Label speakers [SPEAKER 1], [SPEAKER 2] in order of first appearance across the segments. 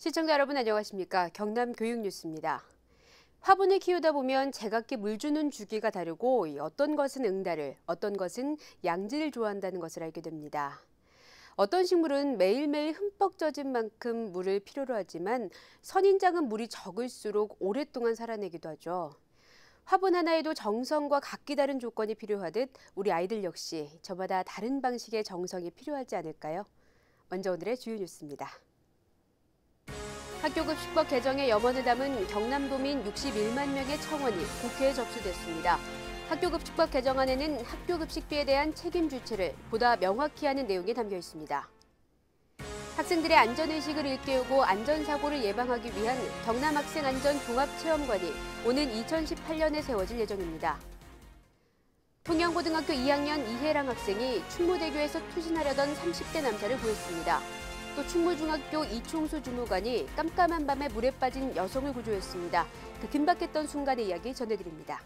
[SPEAKER 1] 시청자 여러분 안녕하십니까? 경남 교육뉴스입니다. 화분을 키우다 보면 제각기 물 주는 주기가 다르고 어떤 것은 응달을, 어떤 것은 양질을 좋아한다는 것을 알게 됩니다. 어떤 식물은 매일매일 흠뻑 젖은 만큼 물을 필요로 하지만 선인장은 물이 적을수록 오랫동안 살아내기도 하죠. 화분 하나에도 정성과 각기 다른 조건이 필요하듯 우리 아이들 역시 저마다 다른 방식의 정성이 필요하지 않을까요? 먼저 오늘의 주요 뉴스입니다. 학교급식법 개정의 염원을 담은 경남도민 61만 명의 청원이 국회에 접수됐습니다. 학교급식법 개정안에는 학교급식비에 대한 책임 주체를 보다 명확히 하는 내용이 담겨 있습니다. 학생들의 안전의식을 일깨우고 안전사고를 예방하기 위한 경남학생안전종합체험관이 오는 2018년에 세워질 예정입니다. 통영고등학교 2학년 이혜랑 학생이 충무대교에서 투신하려던 30대 남자를 구했습니다. 또 충무중학교 이충수 주무관이 깜깜한 밤에 물에 빠진 여성을 구조했습니다. 그 긴박했던 순간의 이야기 전해드립니다.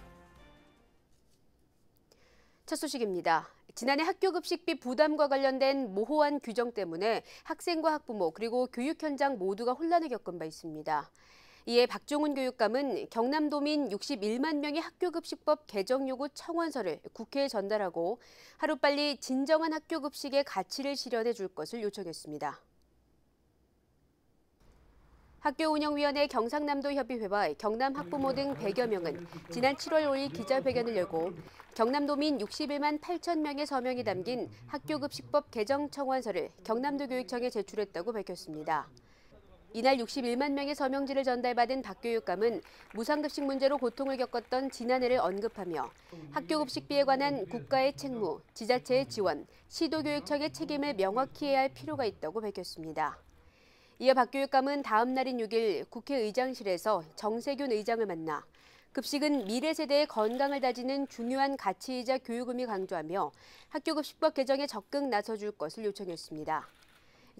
[SPEAKER 1] 첫 소식입니다. 지난해 학교급식비 부담과 관련된 모호한 규정 때문에 학생과 학부모 그리고 교육 현장 모두가 혼란을 겪은 바 있습니다. 이에 박종훈 교육감은 경남도민 61만 명의 학교급식법 개정 요구 청원서를 국회에 전달하고 하루빨리 진정한 학교급식의 가치를 실현해 줄 것을 요청했습니다. 학교운영위원회 경상남도협의회와 경남학부모 등 100여 명은 지난 7월 5일 기자회견을 열고 경남도민 61만 8천 명의 서명이 담긴 학교급식법 개정 청원서를 경남도교육청에 제출했다고 밝혔습니다. 이날 61만 명의 서명지를 전달받은 박 교육감은 무상급식 문제로 고통을 겪었던 지난해를 언급하며 학교급식비에 관한 국가의 책무, 지자체의 지원, 시도교육청의 책임을 명확히 해야 할 필요가 있다고 밝혔습니다. 이어 박 교육감은 다음 날인 6일 국회의장실에서 정세균 의장을 만나 급식은 미래 세대의 건강을 다지는 중요한 가치이자 교육임을 강조하며 학교급식법 개정에 적극 나서줄 것을 요청했습니다.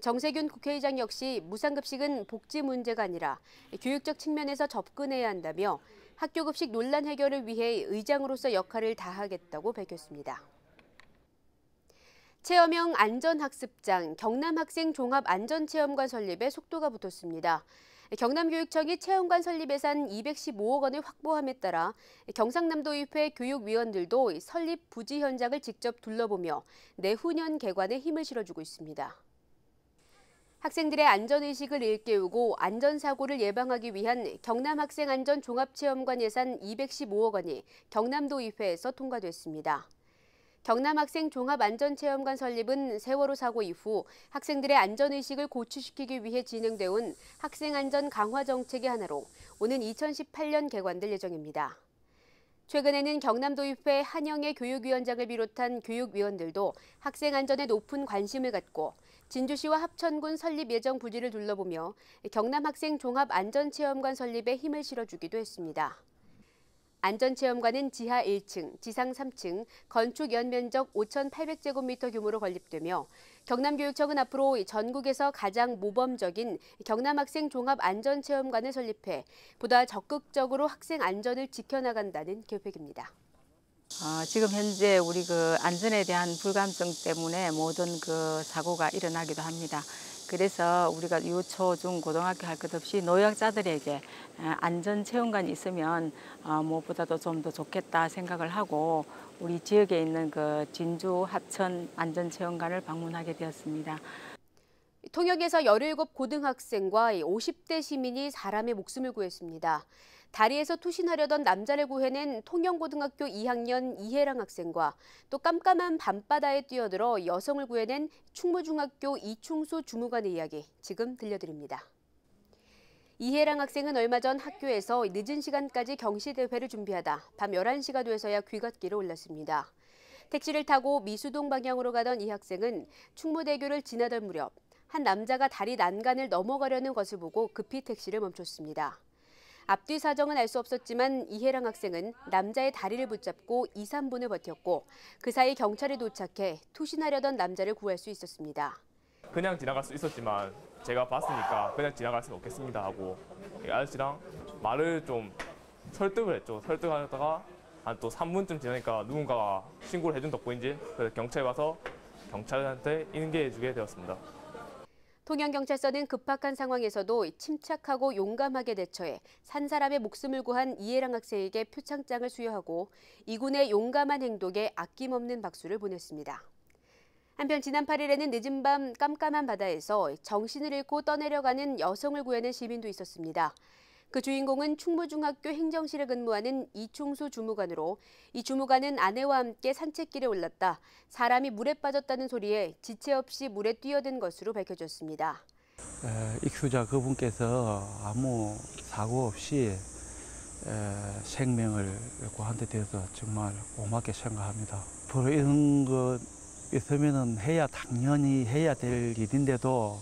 [SPEAKER 1] 정세균 국회의장 역시 무상급식은 복지 문제가 아니라 교육적 측면에서 접근해야 한다며 학교급식 논란 해결을 위해 의장으로서 역할을 다하겠다고 밝혔습니다. 체험형 안전학습장 경남학생 종합안전체험관 설립에 속도가 붙었습니다. 경남교육청이 체험관 설립 예산 215억 원을 확보함에 따라 경상남도의회 교육위원들도 설립 부지 현장을 직접 둘러보며 내후년 개관에 힘을 실어주고 있습니다. 학생들의 안전의식을 일깨우고 안전사고를 예방하기 위한 경남학생안전종합체험관 예산 215억 원이 경남도의회에서 통과됐습니다. 경남학생 종합안전체험관 설립은 세월호 사고 이후 학생들의 안전의식을 고취시키기 위해 진행돼 온 학생안전 강화 정책의 하나로 오는 2018년 개관될 예정입니다. 최근에는 경남도의회 한영애 교육위원장을 비롯한 교육위원들도 학생안전에 높은 관심을 갖고 진주시와 합천군 설립 예정 부지를 둘러보며 경남학생 종합안전체험관 설립에 힘을 실어주기도 했습니다. 안전체험관은 지하 1층, 지상 3층, 건축 연면적 5,800제곱미터 규모로 건립되며 경남교육청은 앞으로 전국에서 가장 모범적인 경남학생 종합안전체험관을 설립해 보다 적극적으로 학생 안전을 지켜나간다는 계획입니다.
[SPEAKER 2] 지금 현재 우리 안전에 대한 불감증 때문에 모든 사고가 일어나기도 합니다. 그래서 우리가 유, 초, 중, 고등학교 할 것 없이 노약자들에게 안전체험관이 있으면 무엇보다도 좀 더 좋겠다 생각을 하고 우리 지역에 있는 진주 합천 안전체험관을 방문하게 되었습니다.
[SPEAKER 1] 통영에서 17 고등학생과 50대 시민이 사람의 목숨을 구했습니다. 다리에서 투신하려던 남자를 구해낸 통영고등학교 2학년 이혜랑 학생과 또 깜깜한 밤바다에 뛰어들어 여성을 구해낸 충무중학교 이충수 주무관의 이야기 지금 들려드립니다. 이혜랑 학생은 얼마 전 학교에서 늦은 시간까지 경시대회를 준비하다 밤 11시가 돼서야 귀갓길에 올랐습니다. 택시를 타고 미수동 방향으로 가던 이 학생은 충무대교를 지나던 무렵 한 남자가 다리 난간을 넘어가려는 것을 보고 급히 택시를 멈췄습니다. 앞뒤 사정은 알 수 없었지만 이혜랑 학생은 남자의 다리를 붙잡고 2, 3분을 버텼고 그 사이 경찰이 도착해 투신하려던 남자를 구할 수 있었습니다.
[SPEAKER 3] 그냥 지나갈 수 있었지만 제가 봤으니까 그냥 지나갈 수는 없겠습니다 하고 아저씨랑 말을 좀 설득을 했죠. 설득하다가 한 또 3분쯤 지나니까 누군가가 신고를 해준 덕분인지 그래서 경찰에 와서 경찰한테 인계해주게 되었습니다.
[SPEAKER 1] 통영경찰서는 급박한 상황에서도 침착하고 용감하게 대처해 산 사람의 목숨을 구한 이해랑 학생에게 표창장을 수여하고 이군의 용감한 행동에 아낌없는 박수를 보냈습니다. 한편 지난 8일에는 늦은 밤 깜깜한 바다에서 정신을 잃고 떠내려가는 여성을 구해낸 시민도 있었습니다. 그 주인공은 충무중학교 행정실에 근무하는 이충수 주무관으로 이 주무관은 아내와 함께 산책길에 올랐다 사람이 물에 빠졌다는 소리에 지체 없이 물에 뛰어든 것으로 밝혀졌습니다.
[SPEAKER 4] 익수자 그분께서 아무 사고 없이 생명을 구한 데 대해서 정말 고맙게 생각합니다. 앞으로 이런 것 있으면 당연히 해야 될 일인데도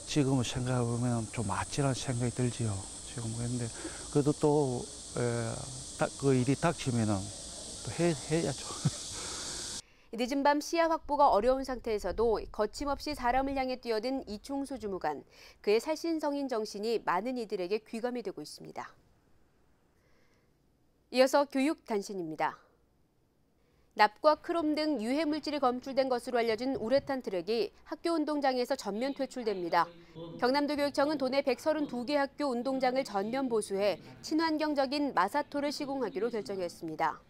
[SPEAKER 4] 지금 생각해보면 좀 아찔한 생각이 들지요. 지금 그런데 그래도 또 그 일이 닥치면은 또 해야죠.
[SPEAKER 1] 늦은 밤 시야 확보가 어려운 상태에서도 거침없이 사람을 향해 뛰어든 이충수 주무관. 그의 살신성인 정신이 많은 이들에게 귀감이 되고 있습니다. 이어서 교육 단신입니다. 납과 크롬 등 유해 물질이 검출된 것으로 알려진 우레탄 트럭이 학교 운동장에서 전면 퇴출됩니다. 경남도 교육청은 도내 132개 학교 운동장을 전면 보수해 친환경적인 마사토를 시공하기로 결정했습니다.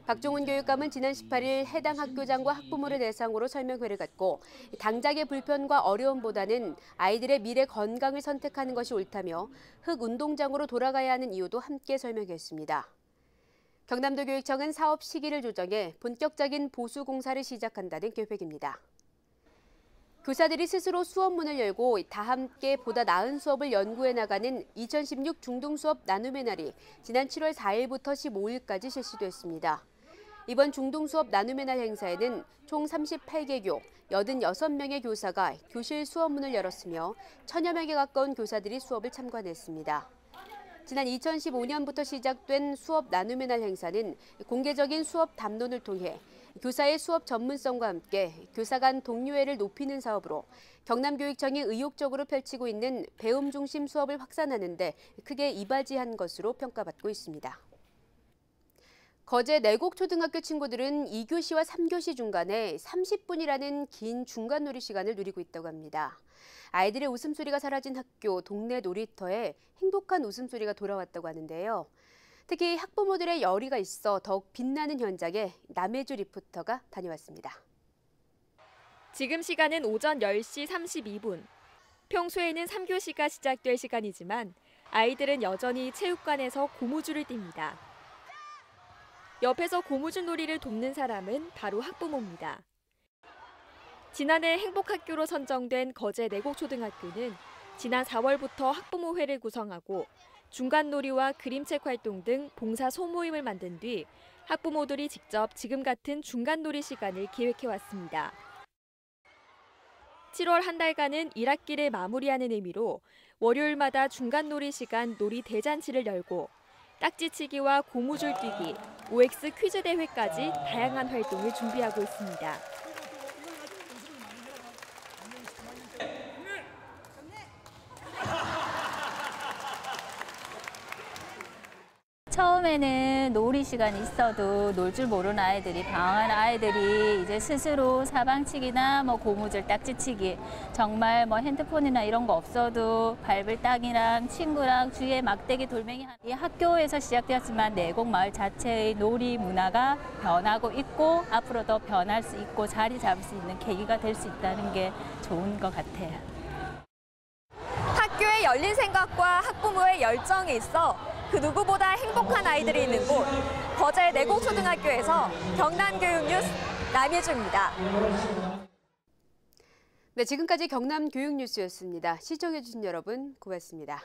[SPEAKER 1] 박종훈 교육감은 지난 18일 해당 학교장과 학부모를 대상으로 설명회를 갖고 당장의 불편과 어려움보다는 아이들의 미래 건강을 선택하는 것이 옳다며 흙 운동장으로 돌아가야 하는 이유도 함께 설명했습니다. 경남도 교육청은 사업 시기를 조정해 본격적인 보수 공사를 시작한다는 계획입니다. 교사들이 스스로 수업문을 열고 다 함께 보다 나은 수업을 연구해 나가는 2016 중등수업 나눔의 날이 지난 7월 4일부터 15일까지 실시됐습니다. 이번 중등수업 나눔의 날 행사에는 총 38개교 86명의 교사가 교실 수업문을 열었으며 1000여 명에 가까운 교사들이 수업을 참관했습니다. 지난 2015년부터 시작된 수업 나눔의 날 행사는 공개적인 수업 담론을 통해 교사의 수업 전문성과 함께 교사 간 동료애를 높이는 사업으로 경남교육청이 의욕적으로 펼치고 있는 배움 중심 수업을 확산하는 데 크게 이바지한 것으로 평가받고 있습니다. 거제 내곡초등학교 친구들은 2교시와 3교시 중간에 30분이라는 긴 중간놀이 시간을 누리고 있다고 합니다. 아이들의 웃음소리가 사라진 학교, 동네 놀이터에 행복한 웃음소리가 돌아왔다고 하는데요. 특히 학부모들의 열의가 있어 더욱 빛나는 현장에 남혜주 리포터가 다녀왔습니다.
[SPEAKER 5] 지금 시간은 오전 10시 32분. 평소에는 3교시가 시작될 시간이지만 아이들은 여전히 체육관에서 고무줄을 띱니다. 옆에서 고무줄 놀이를 돕는 사람은 바로 학부모입니다. 지난해 행복학교로 선정된 거제 내곡초등학교는 지난 4월부터 학부모회를 구성하고 중간놀이와 그림책 활동 등 봉사 소모임을 만든 뒤 학부모들이 직접 지금 같은 중간놀이 시간을 계획해왔습니다. 7월 한 달간은 1학기를 마무리하는 의미로 월요일마다 중간놀이 시간 놀이 대잔치를 열고 딱지치기와 고무줄 뛰기, OX 퀴즈 대회까지 다양한 활동을 준비하고 있습니다.
[SPEAKER 6] 처음에는 놀이 시간이 있어도 놀 줄 모르는 아이들이 방황하는 아이들이 이제 스스로 사방치기나 고무줄 딱지치기 정말 핸드폰이나 이런 거 없어도 밟을 땅이랑 친구랑 주위에 막대기 돌멩이 이 학교에서 시작되었지만 내곡 마을 자체의 놀이 문화가 변하고 있고 앞으로 더 변할 수 있고 자리 잡을 수 있는 계기가 될 수 있다는 게 좋은 것 같아요.
[SPEAKER 5] 학교의 열린 생각과 학부모의 열정이 있어 그 누구보다 행복한 아이들이 있는 곳, 거제 내곡초등학교에서 경남교육뉴스 남혜주입니다.
[SPEAKER 1] 네, 지금까지 경남교육뉴스였습니다. 시청해주신 여러분 고맙습니다.